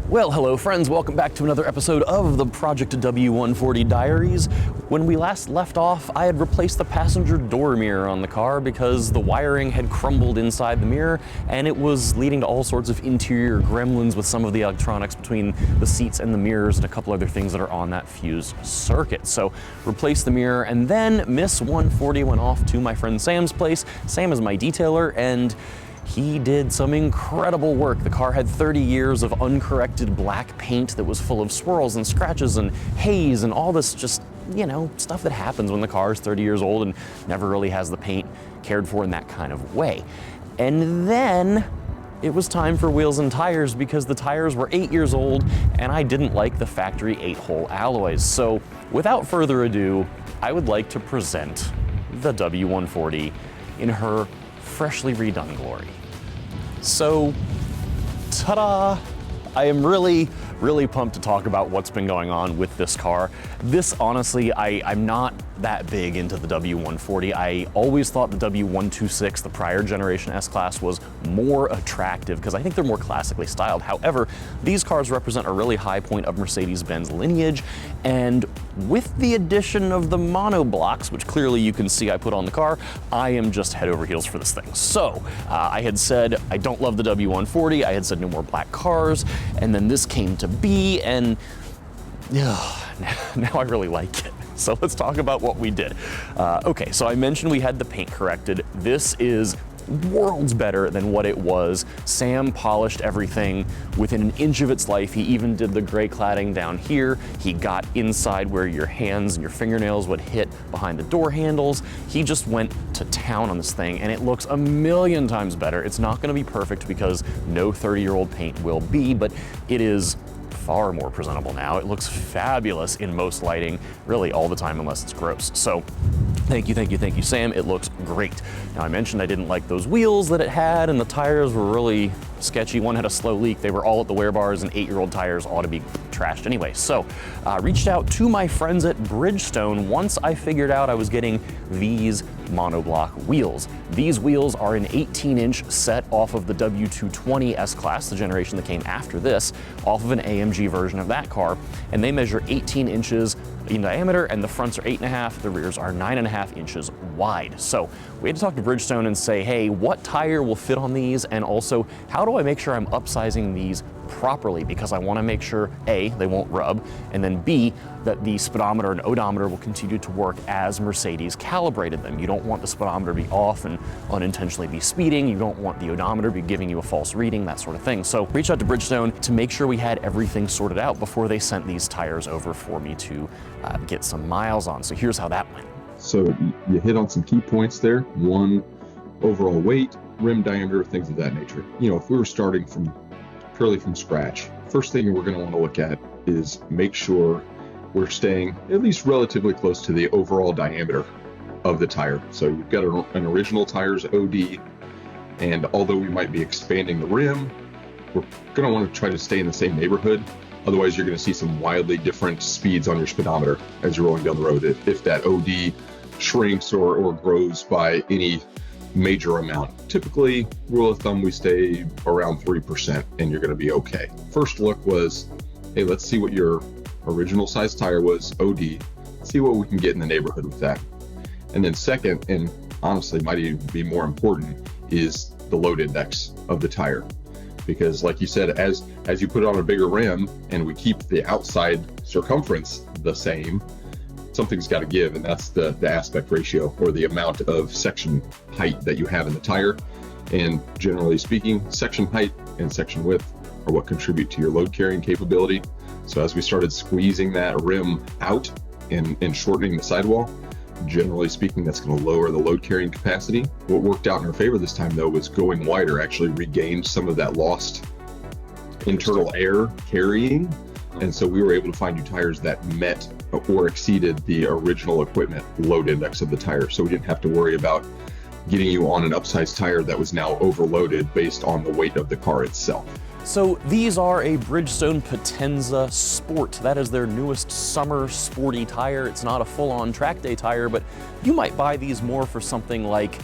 Well, hello friends, welcome back to another episode of the Project W140 Diaries. When we last left off, I had replaced the passenger door mirror on the car because the wiring had crumbled inside the mirror and it was leading to all sorts of interior gremlins with some of the electronics between the seats and the mirrors and a couple other things that are on that fused circuit. So replaced the mirror, and then Miss 140 went off to my friend Sam's place. Sam is my detailer and he did some incredible work. The car had 30 years of uncorrected black paint that was full of swirls and scratches and haze and all this just, you know, stuff that happens when the car is 30 years old and never really has the paint cared for in that kind of way. And then it was time for wheels and tires because the tires were 8 years old and I didn't like the factory 8-hole alloys. So without further ado, I would like to present the W140 in her freshly redone glory. So, ta-da! I am really pumped to talk about what's been going on with this car. This, honestly, I'm not that big into the W140. I always thought the W126, the prior generation S-Class, was more attractive because I think they're more classically styled. However, these cars represent a really high point of Mercedes-Benz lineage, and with the addition of the Monoblocks, which clearly you can see I put on the car, I am just head over heels for this thing. So, I had said I don't love the W140, I had said no more black cars, and then this came to be, and now I really like it. So let's talk about what we did. Okay, so I mentioned we had the paint corrected. This is worlds better than what it was. Sam polished everything within an inch of its life. He even did the gray cladding down here. He got inside where your hands and your fingernails would hit behind the door handles. He just went to town on this thing and it looks a million times better. It's not gonna be perfect because no 30-year-old paint will be, but it is far more presentable now. It looks fabulous in most lighting, really all the time unless it's gross. So thank you, Sam. It looks great. Now I mentioned I didn't like those wheels that it had and the tires were really sketchy. One had a slow leak. They were all at the wear bars and 8-year-old tires ought to be trashed anyway. So reached out to my friends at Bridgestone once I figured out I was getting these monoblock wheels. These wheels are an 18-inch set off of the W220 S-Class, the generation that came after this, off of an AMG version of that car, and they measure 18 inches in diameter, and the fronts are 8.5, the rears are 9.5 inches wide. So we had to talk to Bridgestone and say, hey, what tire will fit on these, and also how do I make sure I'm upsizing these properly, because I want to make sure A, they won't rub, and then B, that the speedometer and odometer will continue to work as Mercedes calibrated them. You don't want the speedometer to be off and unintentionally be speeding. You don't want the odometer to be giving you a false reading, that sort of thing. So reached out to Bridgestone to make sure we had everything sorted out before they sent these tires over for me to get some miles on. So here's how that went. So you hit on some key points there. One, overall weight, rim diameter, things of that nature. You know, if we were starting purely from scratch, first thing we're going to want to look at is make sure we're staying at least relatively close to the overall diameter of the tire. So you've got an original tire's OD, and although we might be expanding the rim, we're going to want to try to stay in the same neighborhood. Otherwise, you're going to see some wildly different speeds on your speedometer as you're rolling down the road if that OD shrinks or grows by any major amount. Typically, rule of thumb, we stay around 3% and you're going to be okay. First look was, hey, let's see what your original size tire was, OD, see what we can get in the neighborhood with that. And then second, and honestly might even be more important, is the load index of the tire. Because like you said, as you put on a bigger rim and we keep the outside circumference the same, something's got to give, and that's the aspect ratio, or the amount of section height that you have in the tire. And generally speaking, section height and section width are what contribute to your load carrying capability. So as we started squeezing that rim out and shortening the sidewall, generally speaking, that's going to lower the load carrying capacity. What worked out in our favor this time, though, was going wider actually regained some of that lost internal air carrying. And so we were able to find you tires that met or exceeded the original equipment load index of the tire. So we didn't have to worry about getting you on an upsized tire that was now overloaded based on the weight of the car itself. So these are a Bridgestone Potenza Sport. That is their newest summer sporty tire. It's not a full-on track day tire, but you might buy these more for something like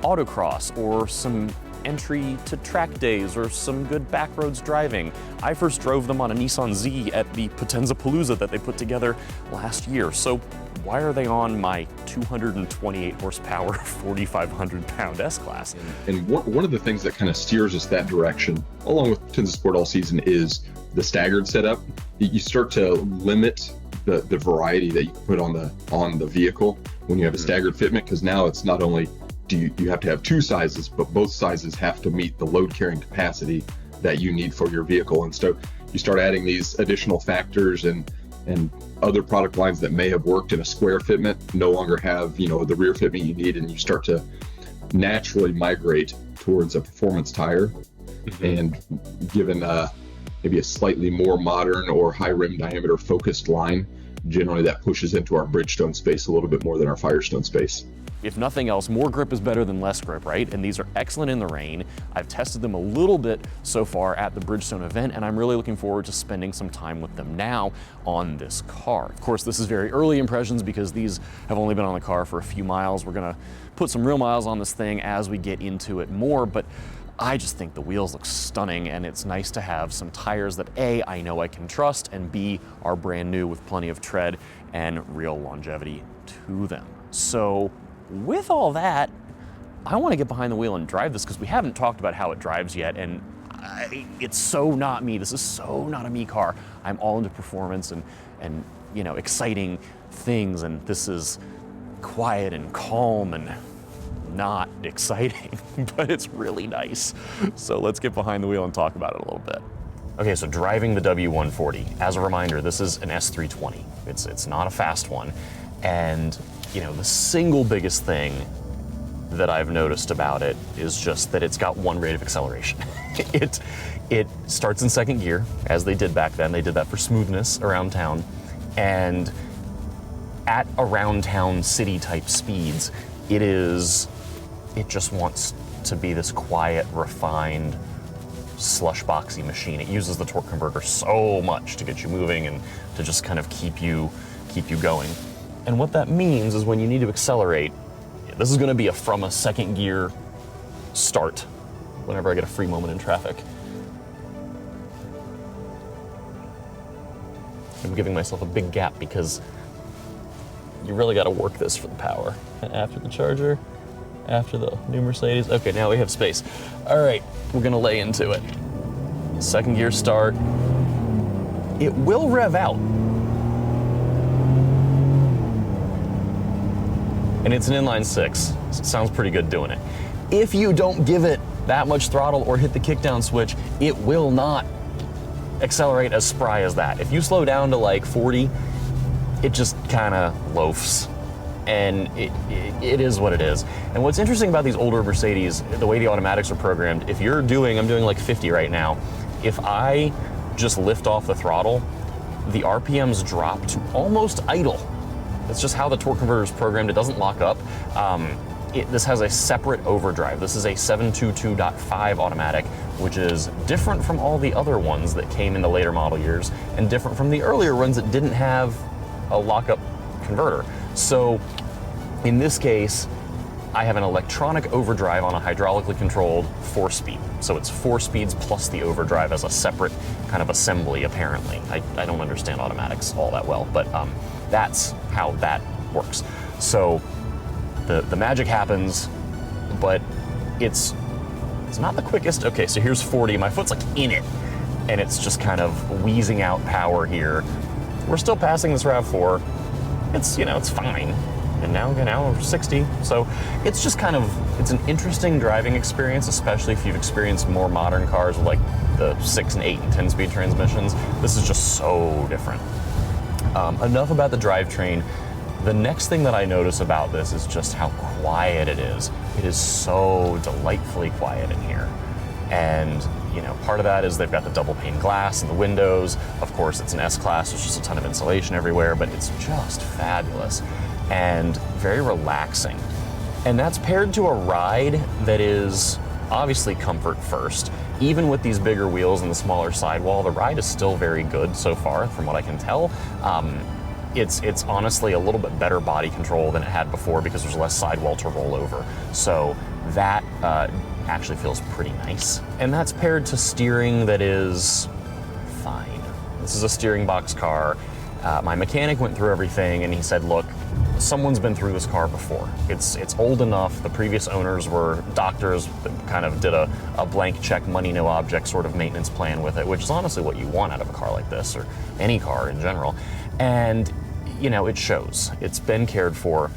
autocross or some entry to track days or some good backroads driving. I first drove them on a Nissan Z at the Potenza Palooza that they put together last year. So why are they on my 228 horsepower, 4,500 pound S-Class? And one of the things that kind of steers us that direction, along with Potenza Sport all season, is the staggered setup. You start to limit the variety that you can put on the vehicle when you have a staggered fitment, because now it's not only do you have to have two sizes, but both sizes have to meet the load carrying capacity that you need for your vehicle. And so you start adding these additional factors, and other product lines that may have worked in a square fitment no longer have, the rear fitment you need, and you start to naturally migrate towards a performance tire. And given maybe a slightly more modern or high rim diameter focused line, generally that pushes into our Bridgestone space a little bit more than our Firestone space. If nothing else, more grip is better than less grip, right? And these are excellent in the rain. I've tested them a little bit so far at the Bridgestone event, and I'm really looking forward to spending some time with them now on this car. Of course, this is very early impressions because these have only been on the car for a few miles. We're gonna put some real miles on this thing as we get into it more, but I just think the wheels look stunning, and it's nice to have some tires that A, I know I can trust, and B, are brand new with plenty of tread and real longevity to them. So with all that, I want to get behind the wheel and drive this, because we haven't talked about how it drives yet, and it's so not me. This is so not a me car. I'm all into performance and exciting things, and this is quiet and calm and not exciting, but it's really nice. So let's get behind the wheel and talk about it a little bit. Okay, so driving the W140. As a reminder, this is an S320. It's not a fast one. And the single biggest thing that I've noticed about it is just that it's got one rate of acceleration. It starts in second gear, as they did back then. They did that for smoothness around town. And at around town city type speeds, it just wants to be this quiet, refined, slush boxy machine. It uses the torque converter so much to get you moving and to just kind of keep you going. And what that means is when you need to accelerate, this is going to be from a second gear start whenever I get a free moment in traffic. I'm giving myself a big gap because you really got to work this for the power. After the Charger, after the new Mercedes. Okay, now we have space. All right, we're going to lay into it. Second gear start. It will rev out. And it's an inline six, so it sounds pretty good doing it. If you don't give it that much throttle or hit the kickdown switch, it will not accelerate as spry as that. If you slow down to like 40, it just kind of loafs. And it is what it is. And what's interesting about these older Mercedes, the way the automatics are programmed, I'm doing like 50 right now. If I just lift off the throttle, the RPMs drop to almost idle. That's just how the torque converter is programmed. It doesn't lock up. This has a separate overdrive. This is a 722.5 automatic, which is different from all the other ones that came in the later model years and different from the earlier ones that didn't have a lockup converter. So in this case, I have an electronic overdrive on a hydraulically controlled 4-speed. So it's 4 speeds plus the overdrive as a separate kind of assembly, apparently. I don't understand automatics all that well, but that's how that works. So the magic happens, but it's not the quickest. Okay, so here's 40. My foot's like in it, and it's just kind of wheezing out power here. We're still passing this RAV4. It's fine. And now we're 60. So it's just it's an interesting driving experience, especially if you've experienced more modern cars with like the 6 and 8 and 10 speed transmissions. This is just so different. Enough about the drivetrain. The next thing that I notice about this is just how quiet it is. It is so delightfully quiet in here. And part of that is they've got the double pane glass in the windows. Of course, it's an S-Class, there's just a ton of insulation everywhere, but it's just fabulous and very relaxing. And that's paired to a ride that is obviously comfort first. Even with these bigger wheels and the smaller sidewall, the ride is still very good so far, from what I can tell. It's honestly a little bit better body control than it had before because there's less sidewall to roll over. So that actually feels pretty nice. And that's paired to steering that is fine. This is a steering box car. My mechanic went through everything and he said, look, someone's been through this car before. It's old enough. The previous owners were doctors that kind of did a blank check, money, no object sort of maintenance plan with it, which is honestly what you want out of a car like this, or any car in general. And, you know, it shows. It's been cared for.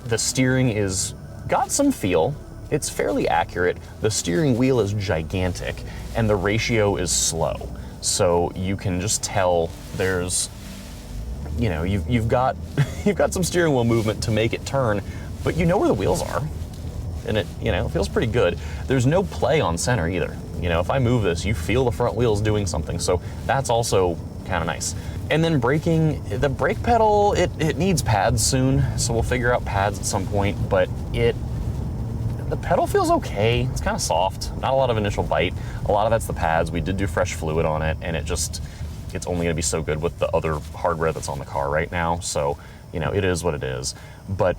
The steering is got some feel. It's fairly accurate. The steering wheel is gigantic and the ratio is slow. So you can just tell there's, you know, you've got you've got some steering wheel movement to make it turn, but you know where the wheels are. And it, you know, feels pretty good. There's no play on center either. You know, if I move this, you feel the front wheels doing something. So that's also kind of nice. And then braking, the brake pedal, it needs pads soon. So we'll figure out pads at some point, but the pedal feels okay. It's kind of soft, not a lot of initial bite. A lot of that's the pads. We did do fresh fluid on it, and it's only gonna be so good with the other hardware that's on the car right now. So, you know, it is what it is. But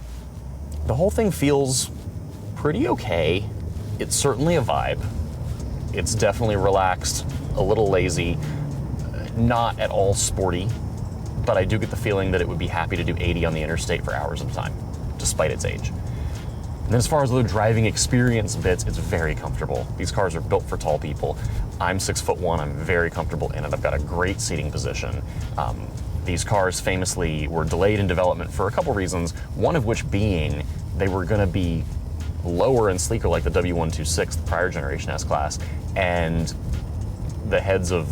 the whole thing feels pretty okay. It's certainly a vibe. It's definitely relaxed, a little lazy, not at all sporty, but I do get the feeling that it would be happy to do 80 on the interstate for hours at a time, despite its age. And then as far as the driving experience bits, it's very comfortable. These cars are built for tall people. I'm 6'1", I'm very comfortable in it. I've got a great seating position. These cars famously were delayed in development for a couple reasons, one of which being they were gonna be lower and sleeker like the W126, the prior generation S-Class, and the heads of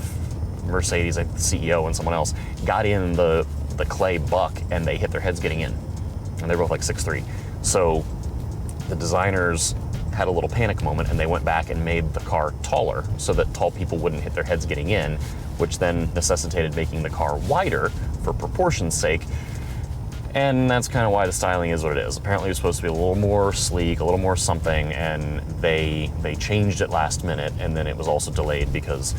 Mercedes, like the CEO and someone else, got in the clay buck and they hit their heads getting in. And they're both like 6'3". So the designers had a little panic moment and they went back and made the car taller so that tall people wouldn't hit their heads getting in, which then necessitated making the car wider for proportion's sake. And that's kind of why the styling is what it is. Apparently it was supposed to be a little more sleek, a little more something, and they changed it last minute, and then it was also delayed because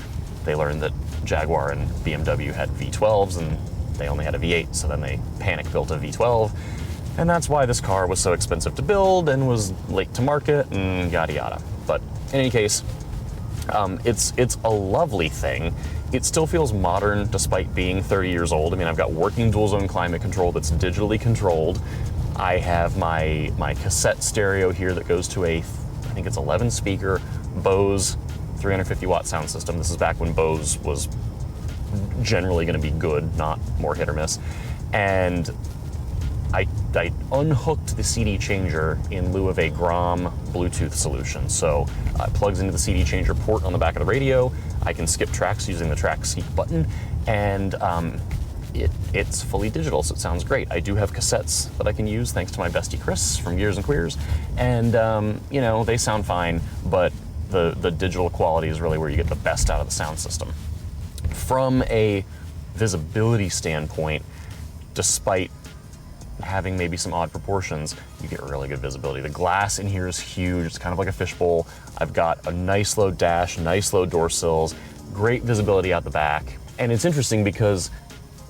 they learned that Jaguar and BMW had V12s and they only had a V8, so then they panic built a V12. And that's why this car was so expensive to build and was late to market and yada yada. But in any case, it's a lovely thing. It still feels modern despite being 30 years old. I mean, I've got working dual zone climate control that's digitally controlled. I have my cassette stereo here that goes to I think it's 11 speaker Bose 350 watt sound system. This is back when Bose was generally gonna be good, not more hit or miss. And I unhooked the CD changer in lieu of a GROM Bluetooth solution. So it plugs into the CD changer port on the back of the radio. I can skip tracks using the track seek button, and it's fully digital, so it sounds great. I do have cassettes that I can use thanks to my bestie Chris from Gears and Queers, and you know, they sound fine, but the digital quality is really where you get the best out of the sound system. From a visibility standpoint, despite having maybe some odd proportions, you get really good visibility. The glass in here is huge. It's kind of like a fishbowl. I've got a nice low dash, nice low door sills, great visibility out the back. And it's interesting because,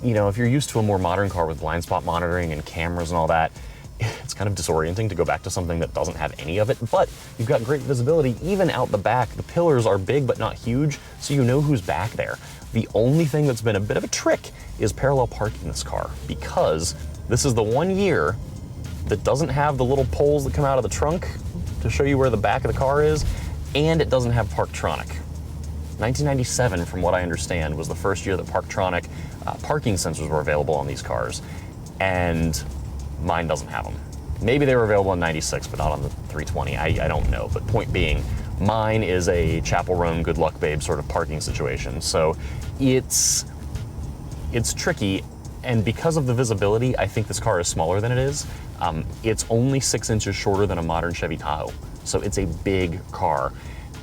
you know, if you're used to a more modern car with blind spot monitoring and cameras and all that, it's kind of disorienting to go back to something that doesn't have any of it, but you've got great visibility even out the back. The pillars are big but not huge, so you know who's back there. The only thing that's been a bit of a trick is parallel parking this car, because this is the one year that doesn't have the little poles that come out of the trunk to show you where the back of the car is, and it doesn't have Parktronic. 1997, from what I understand, was the first year that Parktronic parking sensors were available on these cars, and mine doesn't have them. Maybe they were available in 96, but not on the 320, I don't know. But point being, mine is a Chapel Roan, good luck babe sort of parking situation. So it's tricky. And because of the visibility, I think this car is smaller than it is. It's only 6 inches shorter than a modern Chevy Tahoe. So it's a big car.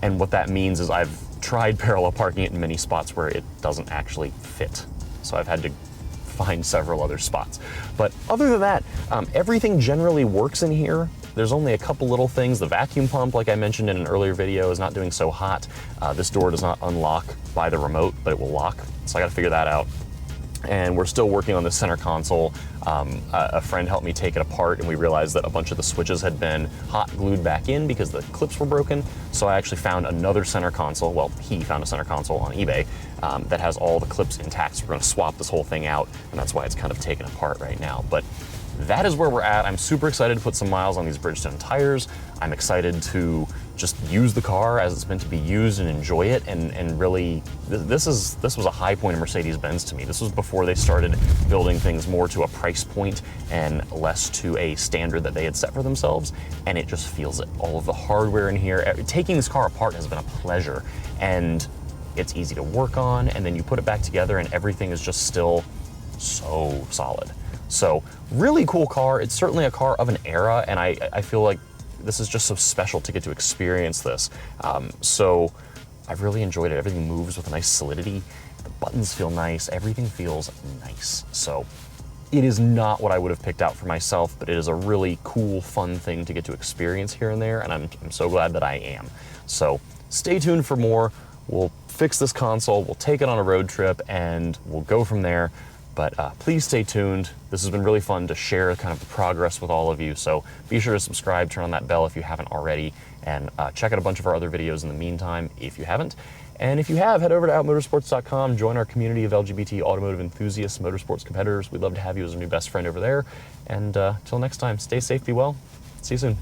And what that means is I've tried parallel parking it in many spots where it doesn't actually fit. So I've had to find several other spots. But other than that, everything generally works in here. There's only a couple little things. The vacuum pump, like I mentioned in an earlier video, is not doing so hot. This door does not unlock by the remote, but it will lock. So I gotta figure that out. and we're still working on the center console. A friend helped me take it apart, and we realized that a bunch of the switches had been hot glued back in because the clips were broken. So I actually found another center console. Well, he found a center console on eBay that has all the clips intact. So we're going to swap this whole thing out, and that's why it's kind of taken apart right now. But that is where we're at. I'm super excited to put some miles on these Bridgestone tires. I'm excited to just use the car as it's meant to be used and enjoy it, and really, this was a high point of Mercedes-Benz to me. This was before they started building things more to a price point and less to a standard that they had set for themselves, and it just feels it. All of the hardware in here, taking this car apart has been a pleasure, and it's easy to work on, and then you put it back together and everything is just still so solid. So really cool car. It's certainly a car of an era, and I feel like this is just so special to get to experience this. So I've really enjoyed it. Everything moves with a nice solidity. The buttons feel nice. Everything feels nice. So it is not what I would have picked out for myself, but it is a really cool, fun thing to get to experience here and there, and I'm so glad that I am. So stay tuned for more. We'll fix this console, we'll take it on a road trip, and we'll go from there. But please stay tuned. This has been really fun to share kind of the progress with all of you. So be sure to subscribe, turn on that bell if you haven't already, and check out a bunch of our other videos in the meantime if you haven't. And if you have, head over to outmotorsports.com, join our community of LGBT automotive enthusiasts, motorsports competitors. We'd love to have you as our new best friend over there. And till next time, stay safe, be well. See you soon.